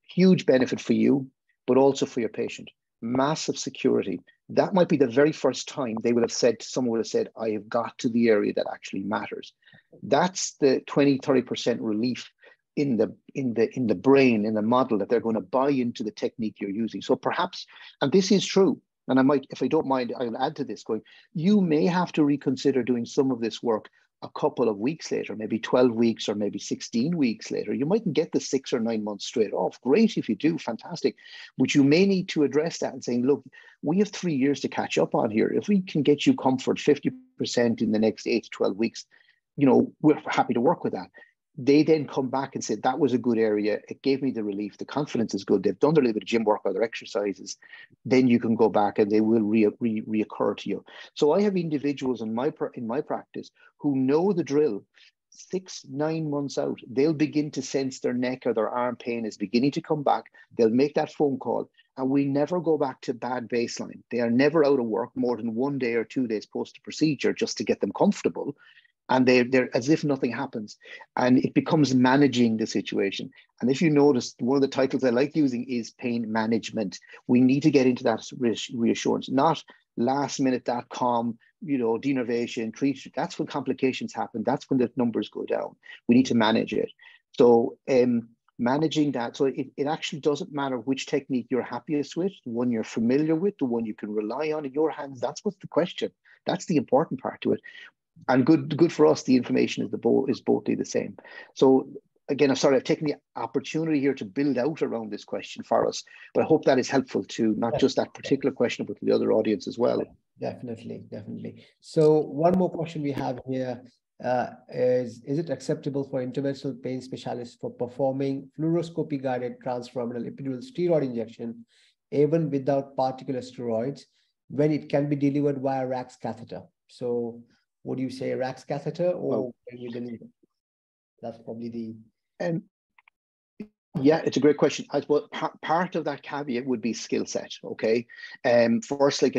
Huge benefit for you, but also for your patient. Massive security. That might be the very first time they would have said, someone would have said, I have got to the area that actually matters. That's the 20-30% relief in the brain, in the model, that they're going to buy into the technique you're using. So perhaps, and this is true, and I might, if I don't mind, I'll add to this, going, you may have to reconsider doing some of this work a couple of weeks later, maybe 12 weeks or maybe 16 weeks later. You mightn't get the 6 or 9 months straight off. Great if you do, fantastic. But you may need to address that and saying, look, we have 3 years to catch up on here. If we can get you comfort 50% in the next 8 to 12 weeks, you know, we're happy to work with that. They then come back and say, that was a good area. It gave me the relief. The confidence is good. They've done their little bit of gym work or their exercises. Then you can go back and they will reoccur to you. So I have individuals in my practice who know the drill. 6, 9 months out, they'll begin to sense their neck or their arm pain is beginning to come back. They'll make that phone call, and we never go back to bad baseline. They are never out of work more than 1 day or 2 days post the procedure just to get them comfortable. And they're as if nothing happens. And it becomes managing the situation. And if you notice, one of the titles I like using is pain management. We need to get into that reassurance, not lastminute.com, you know, denervation, treat. That's when complications happen. That's when the numbers go down. We need to manage it. So managing that. So it actually doesn't matter which technique you're happiest with, the one you're familiar with, the one you can rely on in your hands. That's what's the question. That's the important part to it. And good for us, the information is both the same. So again, I'm sorry, I've taken the opportunity here to build out around this question for us, but I hope that is helpful to not just that particular question, but to the other audience as well. Definitely. So one more question we have here is it acceptable for interventional pain specialists for performing fluoroscopy-guided transfemoral epidural steroid injection, even without particular steroids, when it can be delivered via RAX catheter? So would you say RAX catheter or with the needle? That's probably the... Yeah, it's a great question. I suppose part of that caveat would be skill set, okay? First, like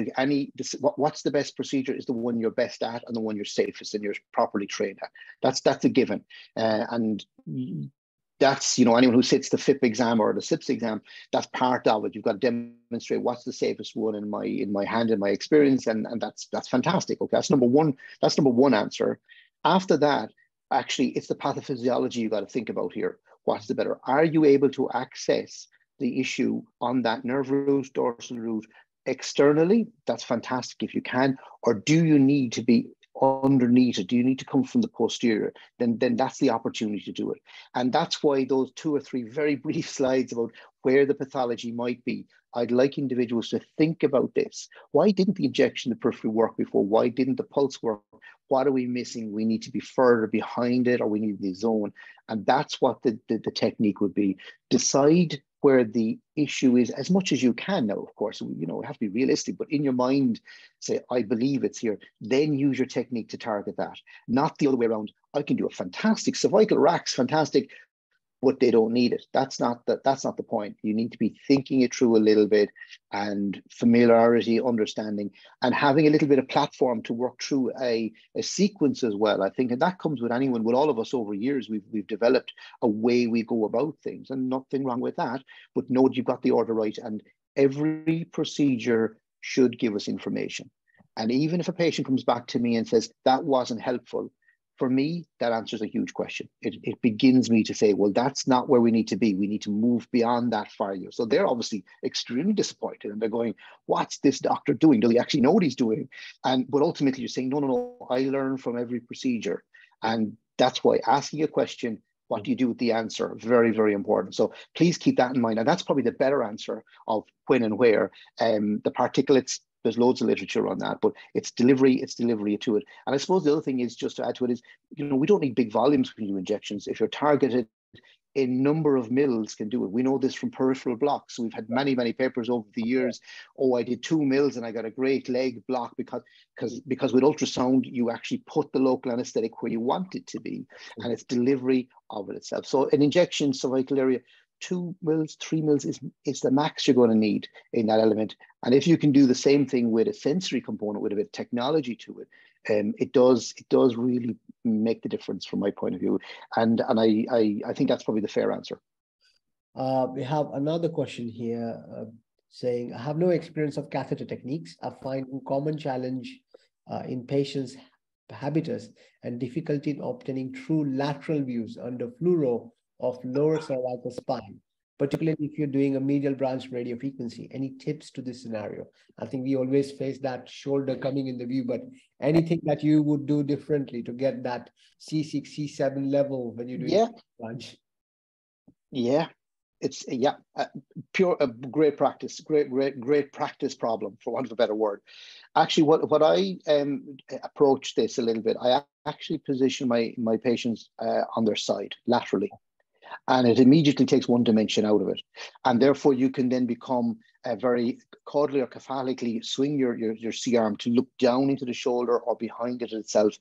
what's the best procedure is the one you're best at and the one you're safest and you're properly trained at. That's a given. And that's, you know, anyone who sits the FIP exam or the SIPS exam, that's part of it. You've got to demonstrate what's the safest one in my hand, in my experience, and that's fantastic. Okay, that's number one. That's number one answer. After that, actually, it's the pathophysiology you got to think about here. What's the better? Are you able to access the issue on that nerve root, dorsal root, externally? That's fantastic if you can. Or do you need to be underneath it? Do you need to come from the posterior? Then that's the opportunity to do it. And that's why those 2 or 3 very brief slides about where the pathology might be, I'd like individuals to think about this. Why didn't the injection, the periphery work before? Why didn't the pulse work? What are we missing? We need to be further behind it, or we need the zone. And that's what the technique would be. Decide where the issue is as much as you can now, of course, you know, we have to be realistic, but in your mind, say, I believe it's here, then use your technique to target that, not the other way around. I can do a fantastic cervical racks, fantastic, but they don't need it. That's not the point. You need to be thinking it through a little bit, and familiarity, understanding, and having a little bit of platform to work through a sequence as well. I think, and that comes with anyone, with all of us over years, we've developed a way we go about things, and nothing wrong with that, but know that you've got the order right, and every procedure should give us information. And even if a patient comes back to me and says, that wasn't helpful, for me, that answers a huge question. It begins me to say, well, that's not where we need to be. We need to move beyond that for you. So they're obviously extremely disappointed, and they're going, what's this doctor doing? Do he actually know what he's doing? But ultimately you're saying, no, I learn from every procedure. And that's why asking a question, what do you do with the answer? Very, very important. So please keep that in mind. And that's probably the better answer of when and where. The particulates, there's loads of literature on that, but it's delivery to it. And I suppose the other thing is, just to add to it, is, you know, we don't need big volumes when you do injections. If you're targeted, a number of mils can do it. We know this from peripheral blocks. We've had many papers over the years. Oh, I did 2 mils and I got a great leg block because with ultrasound, you actually put the local anesthetic where you want it to be, and it's delivery of it itself. So an injection, cervical area, 2 mils, 3 mils is the max you're going to need in that element. And if you can do the same thing with a sensory component, with a bit of technology to it, it does really make the difference from my point of view. And I think that's probably the fair answer. We have another question here saying, I have no experience of catheter techniques. I find a common challenge in patients habitus and difficulty in obtaining true lateral views under fluoro of lower cervical spine, particularly if you're doing a medial branch radiofrequency. Any tips to this scenario? I think we always face that shoulder coming in the view, but anything that you would do differently to get that C6, C7 level when you're doing branch? Yeah, it's great practice, great practice problem, for want of a better word. Actually, what I approach this a little bit, I actually position my patients on their side laterally, and it immediately takes one dimension out of it, and therefore you can then become very caudally or cephalically swing your C-arm to look down into the shoulder or behind it itself,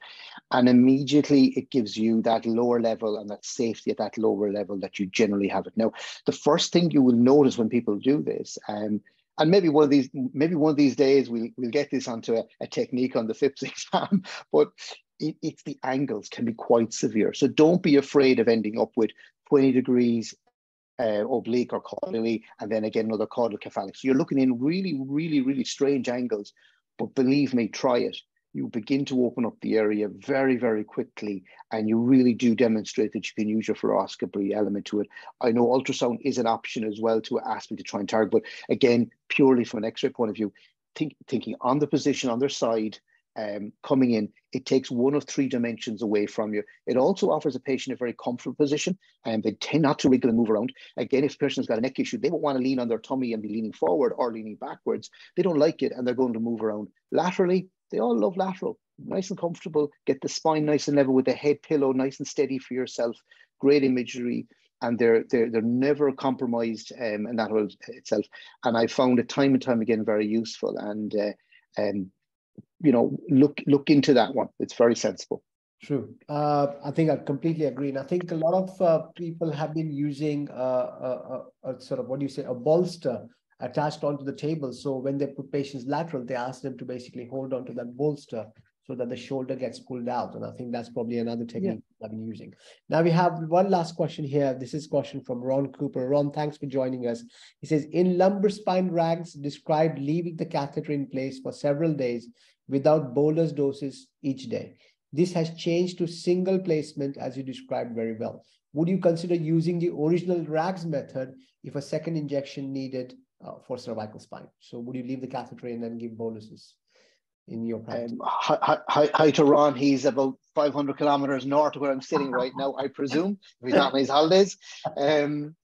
and immediately it gives you that lower level and that safety at that lower level that you generally have it. Now, the first thing you will notice when people do this, and maybe one of these days we'll get this onto a technique on the FIPS exam, but it's the angles can be quite severe. So don't be afraid of ending up with 20 degrees oblique or caudally, and then again another caudal cephalic. So you're looking in really, really, really strange angles, but believe me, try it. You begin to open up the area very, very quickly, and you really do demonstrate that you can use your fluoroscopy element to it. I know ultrasound is an option as well to ask me to try and target, but again, purely from an X-ray point of view, thinking on the position on their side, coming in, it takes one of three dimensions away from you. It also offers a patient a very comfortable position, and they tend not to wriggle and move around. Again, if a person's got a neck issue, they won't want to lean on their tummy and be leaning forward or leaning backwards. They don't like it, and they're going to move around. Laterally, they all love lateral, nice and comfortable, get the spine nice and level with the head pillow nice and steady for yourself, great imagery, and they're never compromised in that itself. And I found it time and time again very useful, and look into that one. It's very sensible. True. I think I completely agree. And I think a lot of people have been using a sort of, a bolster attached onto the table. So when they put patients lateral, they ask them to basically hold on to that bolster so that the shoulder gets pulled out. And I think that's probably another technique I've been using. Now we have one last question here. This is a question from Ron Cooper. Ron, thanks for joining us. He says, in lumbar spine rags, described leaving the catheter in place for several days without bolus doses each day. This has changed to single placement, as you described very well. Would you consider using the original rags method if a second injection needed for cervical spine? So would you leave the catheter and then give boluses in your practice? Hi to Ron. He's about 500 kilometers north of where I'm sitting right now, I presume, if he's not on his holidays.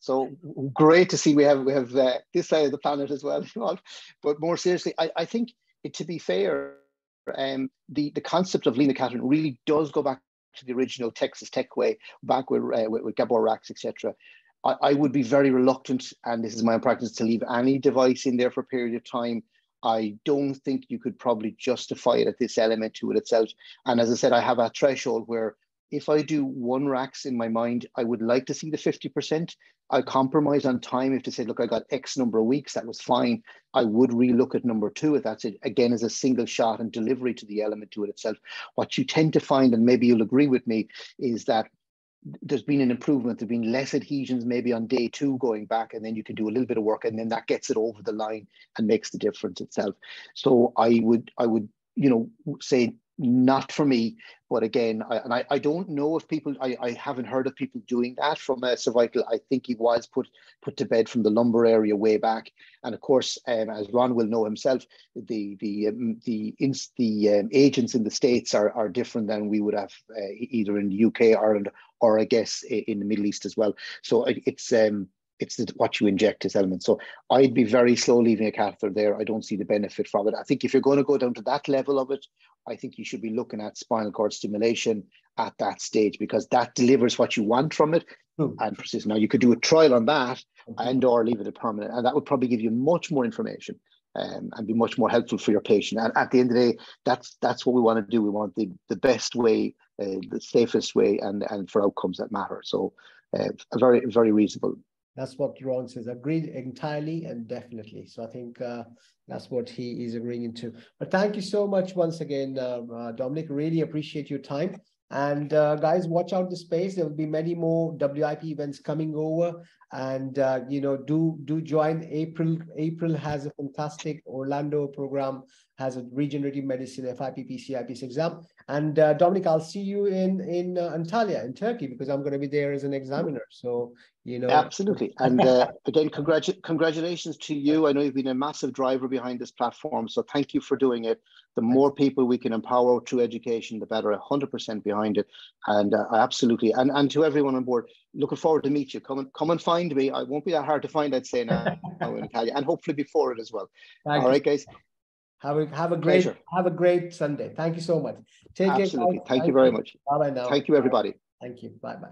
So great to see we have this side of the planet as well. But more seriously, I think, to be fair, the concept of lean the catheter really does go back to the original Texas Tech way, back with Gabor racks, etc. I would be very reluctant, and this is my own practice, to leave any device in there for a period of time. I don't think you could probably justify it at this element to it itself. And as I said, I have a threshold where if I do one racks in my mind, I would like to see the 50%. I compromise on time. If they say, look, I got X number of weeks, that was fine. I would relook at number two if that's it, again, as a single shot and delivery to the element to it itself. What you tend to find, and maybe you'll agree with me, is that there's been an improvement. There've been less adhesions maybe on day two going back, and then you can do a little bit of work, and then that gets it over the line and makes the difference itself. So I would say not for me. But again, I don't know if people, I haven't heard of people doing that from a cervical. I think he was put to bed from the lumbar area way back. And of course, as Ron will know himself, the agents in the States are different than we would have either in the UK, Ireland, or I guess in the Middle East as well. So it's what you inject as element. So I'd be very slow leaving a catheter there. I don't see the benefit from it. I think if you're going to go down to that level of it, I think you should be looking at spinal cord stimulation at that stage, because that delivers what you want from it and persist. Now you could do a trial on that and or leave it a permanent, and that would probably give you much more information and be much more helpful for your patient. And at the end of the day, that's what we want to do. We want the best way, the safest way, and for outcomes that matter. So very, very reasonable. That's what Ron says. Agreed entirely and definitely. So I think that's what he is agreeing into. But thank you so much once again, Dominic. Really appreciate your time. And guys, watch out the space. There will be many more WIP events coming over. And do join. April has a fantastic Orlando program, has a regenerative medicine FIPP CIPS exam. And Dominic, I'll see you in Antalya in Turkey, because I'm going to be there as an examiner. So absolutely. And again, congratulations to you. I know you've been a massive driver behind this platform, so thank you for doing it. The more people we can empower through education, the better. 100% behind it. And absolutely. And to everyone on board, looking forward to meet you. Come and find me. I won't be that hard to find, I'd say, now in Italia, and hopefully before it as well. All right, guys. Have a great Sunday. Thank you so much. Take care. Absolutely. Thank you very much. Bye bye now. Thank you, everybody. Thank you. Bye bye.